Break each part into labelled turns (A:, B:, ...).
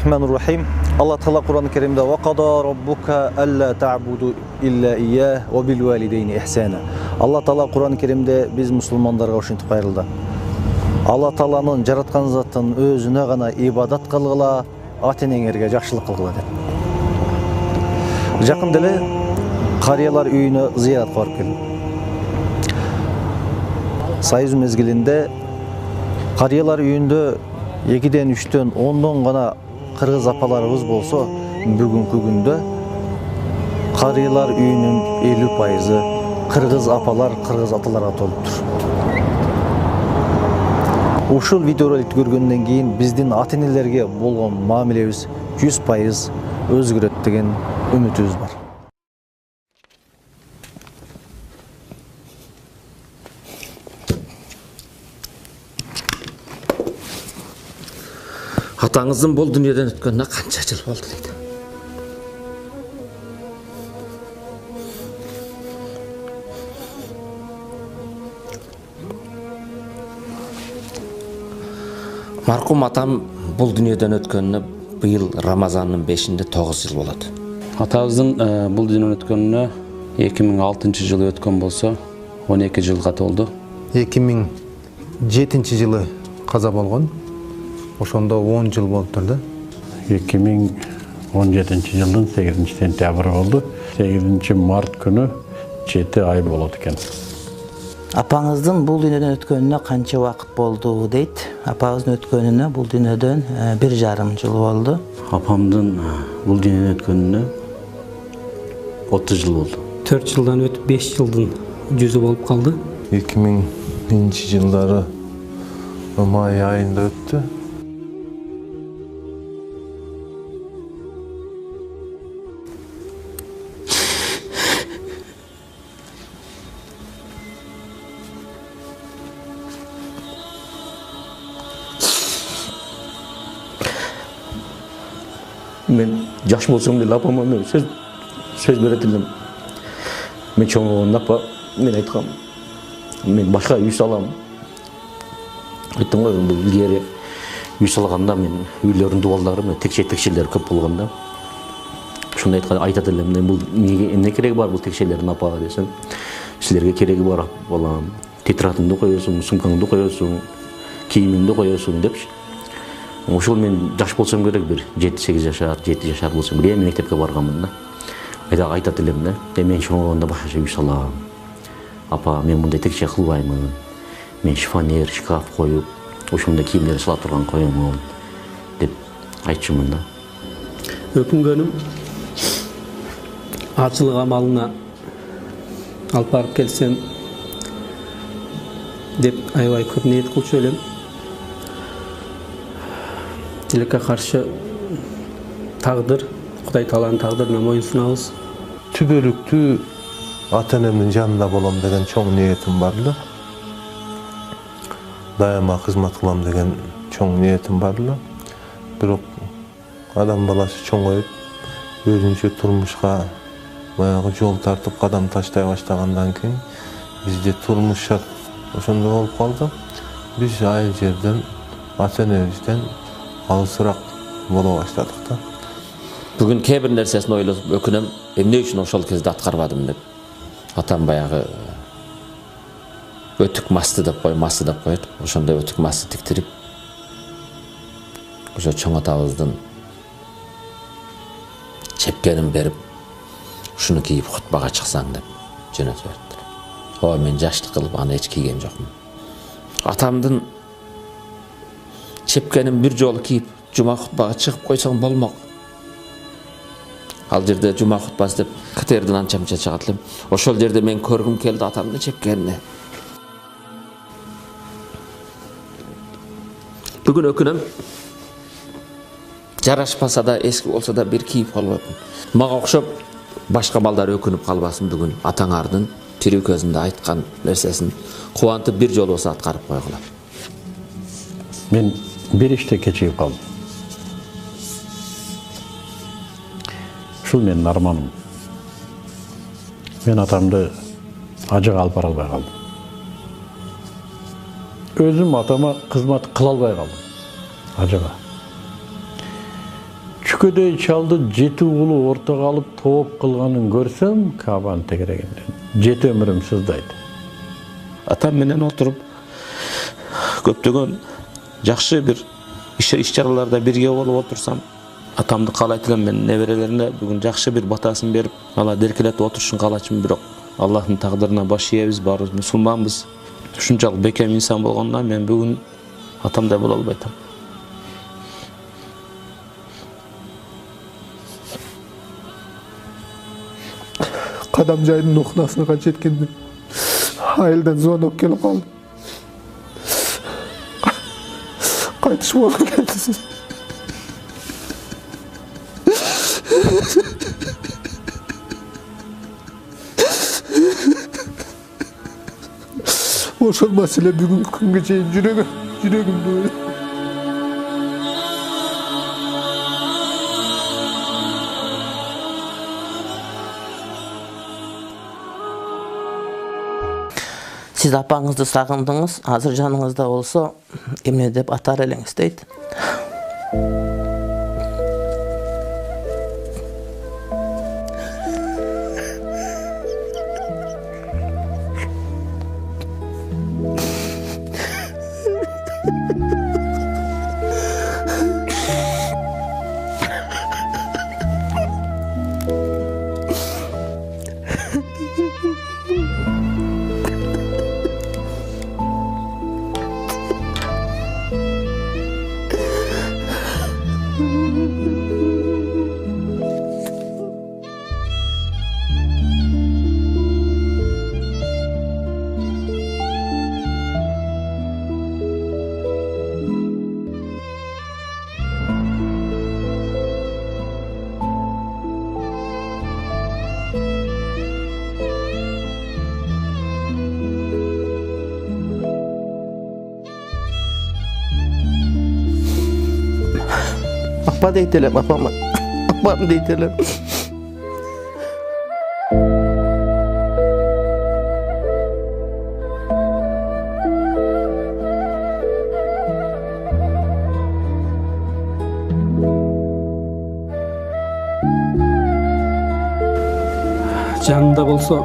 A: Bismillahirrahmanirrahim. Allah Teala Kur'an-ı Kerim'de ve qada rabbuka alla ta'budu illa iyyah ve bil valideyni ihsana. Allah Teala Kur'an-ı Kerim'de biz Müslümanlarga uşintip ayrıldı. Allah Teala'nın jaratkan zatın özüne gana ibadat kılgıla, ata-enеңерге жақшылық кылгыла деп. Жақын деле карыялар үйүнө зыяратка барып келдим. Сайыз мезгилинде карыялар үйүндө 2-ден 3-төн 10-дон гана кыргыз апаларыбыз болсо, бүгүнкү күндө карыялар үйүнүн 50% кыргыз апалар, кыргыз аталарга толуптур. Ушул видеороликти көргөндөн кийин биздин ата-энелерге болгон мамилебиз 100% өзгөрөт деген үмүтүбүз бар.
B: Атаңыздын бул дүниеден өткөнүнө канча жыл болду дейт. Марқұм атам бұл дүниеден өткөнүнө быйыл Рамазандын 5-inde 9 жыл болот.
C: Атабыздын бұл дүниеден өткөнүнө 2006 жылы өткөн болсо, 12 жылга толду.
D: 2007 жылы каза болгон. Ошондо 10 жыл болуп турду.
E: 2017 жылдын 8 сентябры болду. 8 март күнү 7 ай болот экен.
F: Апаңыздын бул дүйнөдөн өткөнүнө канча убакыт болду дейт. Апаңыздын өткөнүнө бул дүйнөдөн 1,5 жыл болду.
G: Апамдын бул дүйнөдөн өткөнүнө 30 жыл болду.
H: 4 жылдан өтүп 5 жылдын жүзү болуп калды.
D: 2000 жылдары май айында өттү.
G: Мен жаш болсом деле апама мен сөз берет элем. Мен чоңойгондо апа мен айткам, мен башка үй салам. Айттым го, бул илгери үй салганда мен үйлөрдүн дубалдары мен текчелер көп болгондо. Ошондо айтат элем, бул эмне кереги бар бул текчелердин апа десем, силерге кереги бар балам. Тетрадыңды коесуң, сумкаңды коесуң, кийимиңди коесуң депчи. Ошол мен жаш болсом керек, бир 7-8 жашар, 7 жашар болсом, мен мектепке барганмын да. Айтат элем да, мен чоңойгондо башкача үй салам. Апа, мен мындай текче кылбаймын. Мен шифонер, шкаф коюп, ошондо кийимдер сала турган коемун деп айтчумун да.
H: Өкүнгөнүм ачылык амалына алып барып келсем деп аябай көп ниет кылчу элем. Тилекке каршы тагдыр, Кудай Тааланын тагдырына моюн сунабыз.
D: Түбөлүктүү ата-энемдин жанында болом деген чоң ниетим бар эле. Дайыма кызмат кылам деген чоң ниетим бар эле. Бирок адам баласы чоңоюп, өзүнчө турмушка баягы жол тартып кадам таштай баштагандан кийин бизде турмуш шарт ошондой болуп калды. Биз айыл жерден, ата-энебизден алысыраак боло баштадык да.
B: Бүгүн кээ бир нерсесин ойлосуп өкүнөм, эмне үчүн ошол кезде аткарбадым деп. Атам баягы өтүк масты деп коет. Ошондой өтүк масты тиктирип, ошо чоң атабыздын чепкенин берип, ушуну кийип хутбага чыксаң деп жөнөтүп бериптир. Ооба, мен жаштык кылып аны эч кийген жокмун. Атамдын чепкенин бир жолу кийип, жума хутбага чыгып койсоң болмок. Ал жерде жума хутбасы деп катердин анча-мынча чыгат элем. Ошол жерде мен көргүм келди атамдын чепкенине. Бүгүн өкүнөм, жарашпаса да, эски болсо да бир кийип калбапмын. Мага окшоп башка балдар өкүнүп калбасын, бүгүн атаңардын тирүү көзүндө айткан нерсесин кубантып бир жолу болсо аткарып койгула.
E: Мен bir işte кечигип калдым. Ушул менин арманым. Мен атамды ажыга алып бара албай калдым. Өзüm atama kızmat kıl alбай калдым. Ажыга. 3-көдөй чалды 7 улу ортого алып тооп кылганын көрсөм, Кабаны тегерегенден 7 өмүрүм сыздайт.
B: Атам менен отуруп көптөгөн жакшы бир иш-чараларда бирге болуп отурсам, атамды каалайт элем мен неберелерине бүгүн жакшы бир батасын берип, ала деркелетип отурушун каалачумун, бирок Аллахтын тагдырына баш ийебиз, баарыбыз мусулманбыз. Ушунчалык бекем инсан болгондон мен бүгүн атамдай боло албайтам.
I: Кадам жайдын окунасына канча жеткенде айылдан звонок келип калды. Кайтыш болуп кетти. Ошол маселе бүгүнкү күнгө чейин жүрөгүмдү.
F: Siz apаңызды сагындыңыз, азыр жаныңызда болсо, эмне деп атар элеңиз дейт. Apa deyt elem, apam deyt elem.
H: Жанында болсо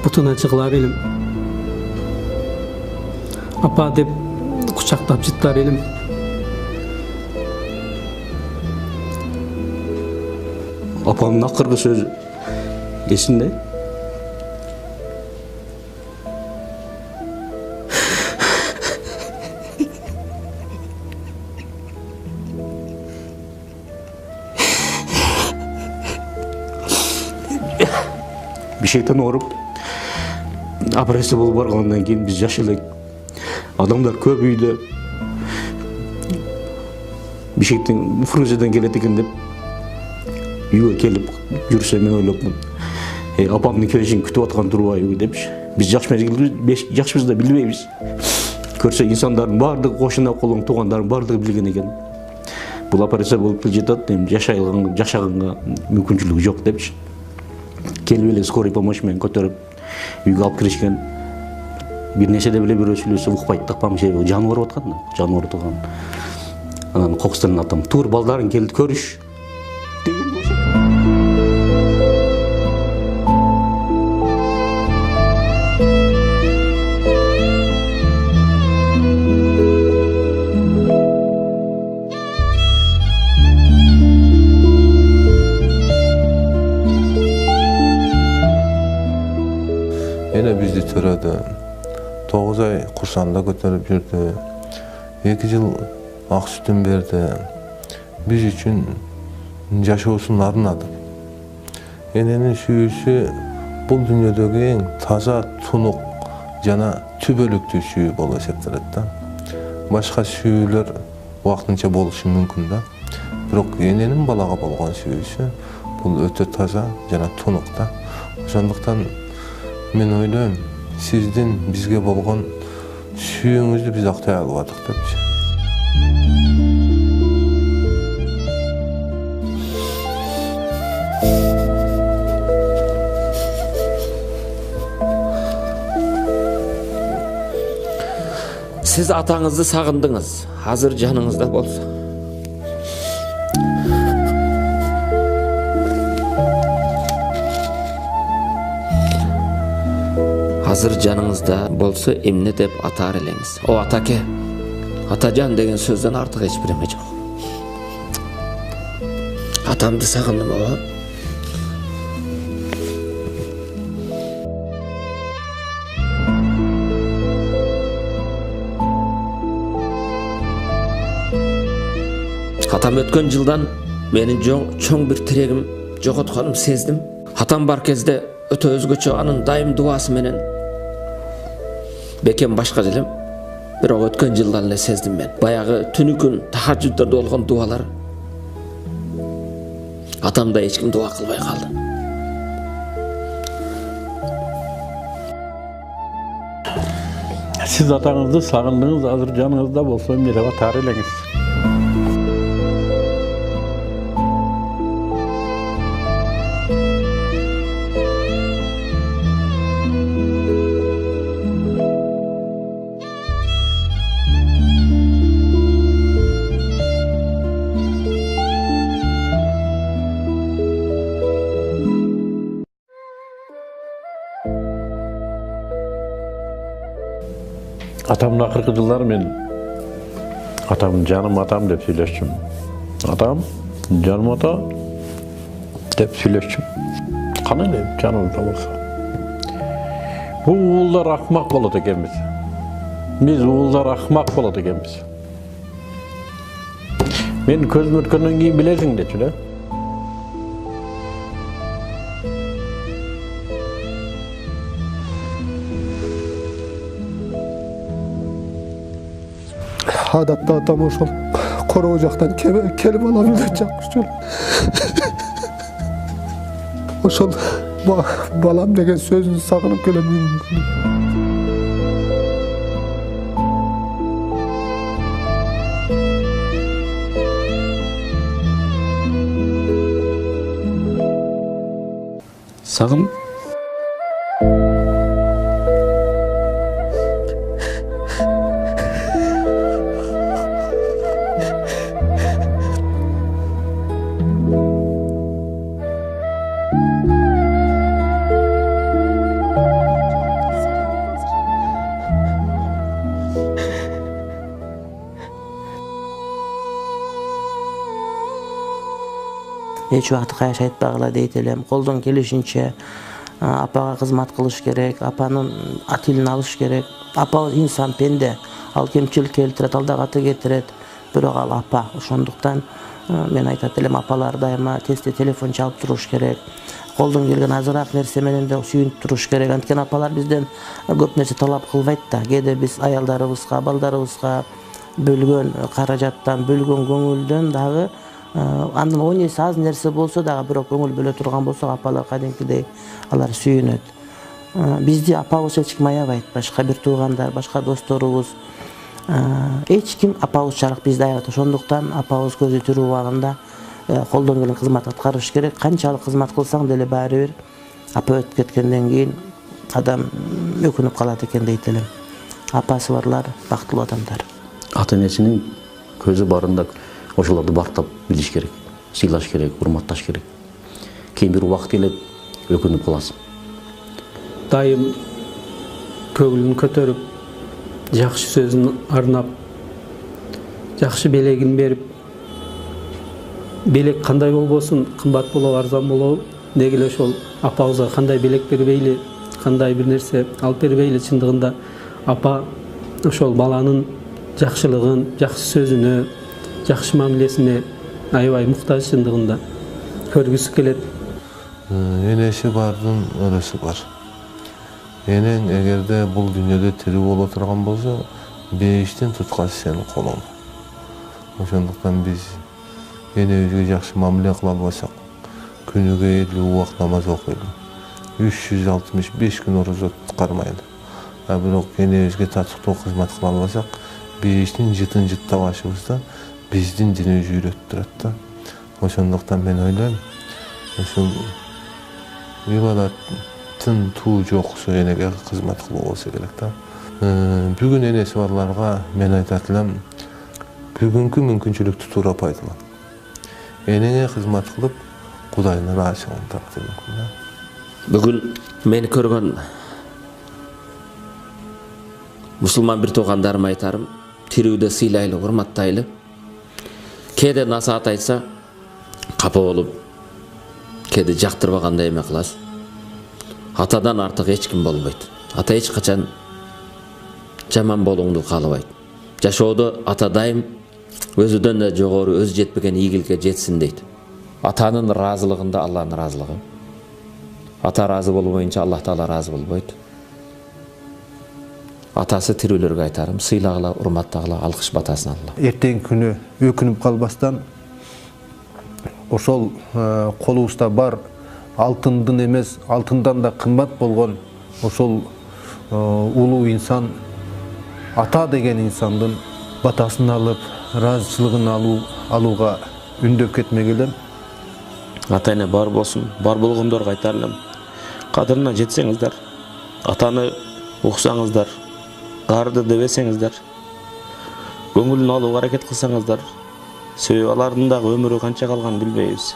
H: бутуна жыгылар элем. Апа деп кучактап жыттар элем.
G: Апамдын акыркы сөзү эсимде. Бишектен ооруп, операция болуп баргандан кийин биз жаш элек. Адамдар көп үйдө бишектен Фрунзеден келет экен деп үйгө келип жүрсө мен ойлопмун. Апамдын келишин күтүп аткан турбайбы депчи. Биз жаш мезгилде жакшыбыз да билбейбиз. Көрсө инсандардын баардыгы кошуна колуң туугандардын баардыгы билген экен. Бул операция болуп келе жатат, эми жашаганга мүмкүнчүлүгү жок депчи. Келип эле скорый помощь менен көтөрүп үйгө алып киришкен. Bir нерседе биле бирөө сүйлөсө укпайт такпам, себеби жаны ооруп аткан да, жаны ооруп турган. Анан кокустан атам, тур балдарын келди көрүш.
D: Ene bizdi törödü. 9 ay kursanda götürüp yürüdü. 2 yıl ak sütün berdi. Biz üçün yaşoosун arınadı. Enenin sүйүүsü bul dünyadagi eng taza, tunuq jana tübölüktүү sүйүү болуп эсептелет да. Башка сүйүүлөр убактынча болушу мүмкүн да. Бирок эненин балага болгон сүйүүсү бул өтө таза жана тунук да. Ошондуктан мен ойлойм, сиздин бизге болгон сүйүүңүздү биз актай албадык депчи.
B: Siz atаңızды сағындыңыз, hazır canınızda bolsa. Hazır canınızda bolsa emne dep atar elеңiz. O atake, atacan деген сөзден артық ешбір еме жоқ. Atamды сағындым ова. Atam өткен жылдан менің чоң бір тірегім жоғотқаным сездім. Атам бар кезде өтө өзгөчө анын дайым дуасы менен бекем башка элем. Бирок өткөн жылдан эле сездим мен. Баягы түнү күн тахажжуддарда болгон дуалар атамда эч ким дуа кылбай калды.
E: Siz atаңızды сағындыңыз, азыр жаныңызда болса мереге тар элеңиз. Atamın akırkı жылдары мен атам жаным атам деп сүйлөшчүм. Атам жаным ата деп сүйлөшчүм. Кандай деп жаныбызда болса. Бул уулдар акмак болот экенбиз. Биз уулдар акмак болот экенбиз. Мен көзүм өткөндөн кийин билесиң дечү да.
I: Адатта атам ошол короо жактан келип алам деп чакырчу. Ошол балам деген сөзүн сагынып келем.
B: Сагын
F: эч убакыт кайшы айтпагыла дейт элем. Колдон келишинче апага кызмат кылыш керек, апанын атилин алыш керек. Апа инсан пенде, ал кемчилик келтирет, ал дагы кетирет. Бирок ал апа, ошондуктан мен айтат элем, апалар дайыма тезде телефон чалып туруш керек. Колдон келген азыраак нерсе менен да сүйүнүп туруш керек. Анткени апалар бизден көп нерсе талап кылбайт да. Кээде биз аялдарыбызга, балдарыбызга бөлгөн каражаттан, бөлгөн көңүлдөн дагы андан 10 эсе аз нерсе болсо дагы бирок көңүл бөлө турган болсо апалар кадимкидей алар сүйүнөт. Бизди апабыз эч ким аябайт, башка бир туугандар, башка досторубуз. Эч ким апабыз чарык бизди аябайт. Ошондуктан апабыз көзү тирүү убагында колдон келген кызмат аткарыш керек. Канчалык кызмат кылсаң деле баары бир апа өтүп кеткенден кийин адам өкүнүп калат экен дейт элем. Апасы барлар бактылуу адамдар.
G: Ата энесинин көзү барында ошолорду бактап билиш керек, сыйлаш керек, урматташ керек. Кийин бир убакыт келет, өкүнүп каласың.
H: Дайым көңүлүн көтөрүп, жакшы сөзүн арнап, жакшы белегин берип, белек кандай болбосун, кымбат болобу, арзан болобу, деги эле ошол апабызга кандай белек бербейли, кандай бир нерсе алып бербейли, чындыгында апа ошол баланын жакшылыгын, жакшы сөзүнө, жакшы мамилесине аябай муктаж, чындыгында көргүсү келет.
D: Энеси бардын өрөсү бар. Энең эгерде бул дүйнөдө тирүү боло турган болсо, бейиштин туткасы сенин колуңда. Ошондуктан биз энебизге жакшы мамиле кыла албасак, күнүгө 50 убакыт намаз окуйлу, 365 күн орозо туткармайлы. Бирок энебизге татыктуу кызмат кыла албасак, бейиштин жытын жыттабашыбызда биздин динибиз үйрөтүп турат да. Ошондуктан мен ойлойм, ушул ибадаттын туу жоксу энеге кызмат кылуу болсо керек да. Бүгүн энеси барларга мен айтат элем, бүгүнкү мүмкүнчүлүктү туура пайдалан. Энеңе кызмат кылып, Кудайдын ыраазычылыгын тап деген.
B: Бүгүн мени көргөн мусулман бир туугандарыма айтарым, тирүүдө сыйлайлы, урматтайлы. Кээде насаат айтса, капа болуп, кээде жактырбагандай эме кыласыз. Атадан артык эч ким болбойт. Ата эч качан жаман болуңду каалабайт. Жашоодо ата дайым өзүдөн да жогору, өзү жетпеген ийгиликке жетсин дейт. Атанын ыраазылыгында Алланын ыраазылыгы. Ата ыраазы болбоюнча Аллах Таала ыраазы болбойт. Атасы тирүүлөргө айтарым, сыйлагыла, урматтагыла, алкыш батасын алгыла.
I: Эртең күнү өкүнүп калбастан ошол колубузда бар алтындын эмес, алтындан да кымбат болгон ошол улуу инсан, ата деген инсандын батасын алып, ыраазычылыгын алууга үндөп кетмек элем.
B: Ата эне бар болсун, бар болгондорго айтар элем. Кадырына жетсеңиздер, атаны уксаңыздар, арды дебесеңиздер, көңүлүн алууга аракет кылсаңыздар, себеби алардын дагы өмүрү канча калганын билбейбиз.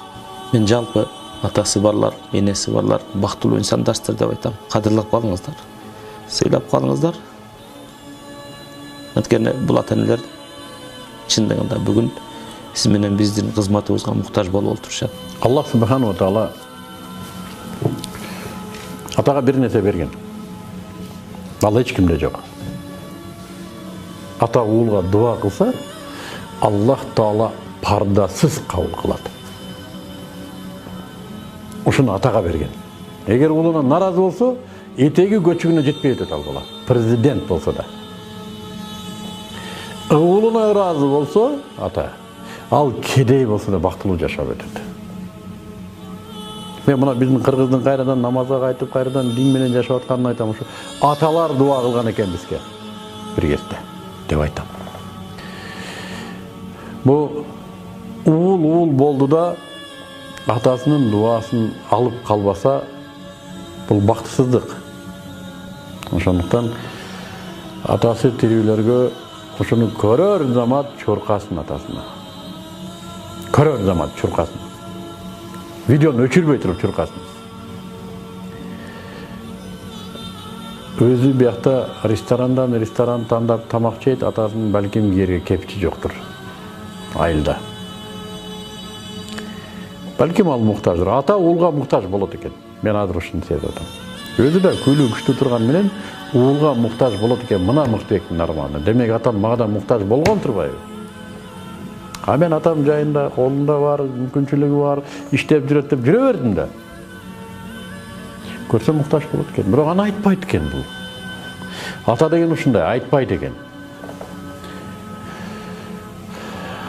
B: Мен жалпы атасы барлар, энеси барлар бактылуу инсандарсыздар деп айтам. Кадырлап калыңыздар, сыйлап калыңыздар. Анткени бул ата энелер чындыгында бүгүн сиз менен биздин кызматыбызга муктаж болуп отурушат.
E: Аллах Субхану ва Таала атага бир нерсе берген. Ал эч кимде жок. Ата уулга дуа кылса, Аллах Таала пардасыз кабыл кылат. Ушуну атага берген. Эгер уулуна наразы болсо, этеги көчүгүнө жетпей өтөт ал бала. Президент болсо да. Уулуна ыраазы болсо, ата, ал кедей болсо да бактылуу жашап өтөт. Мен мына биздин кыргыздын кайрадан намазга кайтып, кайрадан дин менен жашап атканын айтам. Ушу аталар дуа кылган экен бизге бир кезде деп айтам. Бу уул болду да атасынын дуасын алып калбаса, бул бактысыздык. Ошондуктан атасы тирүүлөргө ушуну көрөр замат чуркасын атасына. Көрөр замат чуркасын. Видеону өчүрбөй туруп чуркасын. Өзү биякта ресторан тандап тамак жейт, атасынын балким кийерге кепчи жоктур. Айылда. Балким ал муктаждыр. Ата уулга муктаж болот экен. Мен азыр ушуну сезип атам. Өзү да күйлүү күчтүү турган менен уулга муктаж болот экен. Мына Мыктыбектин арманы. Демек атам мага да муктаж болгон турбайбы? А мен атам жайында колунда бар, мүмкүнчүлүгү бар, иштеп жүрөт деп жүрө бердим да. Көрсө муктаж болот экен. Бирок аны айтпайт экен бул. Ата деген ушундай, айтпайт экен.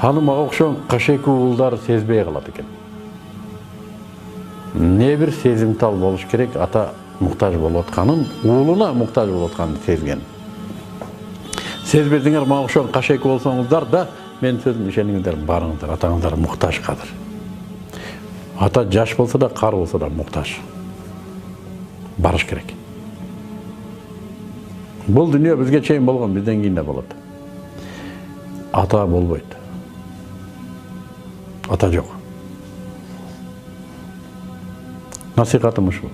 E: Аны мага окшогон кашек уулдар сезбей калат экен. Не бир сезимтал болуш керек, ата муктаж болуп атканын, уулуна муктаж болуп атканын сезген. Сезбесеңер мага окшогон кашек болсоңуздар да, мен сөзүм ишениңиздер, барыңыздар, атаңыздар муктаж кадыр. Ата жаш болсо да, кар болсо да муктаж. Барыш керек. Бул дүйнө бизге чейин болгон, бизден кийин да болот. Ата болбойт. Ата жок. Насихатым ушул.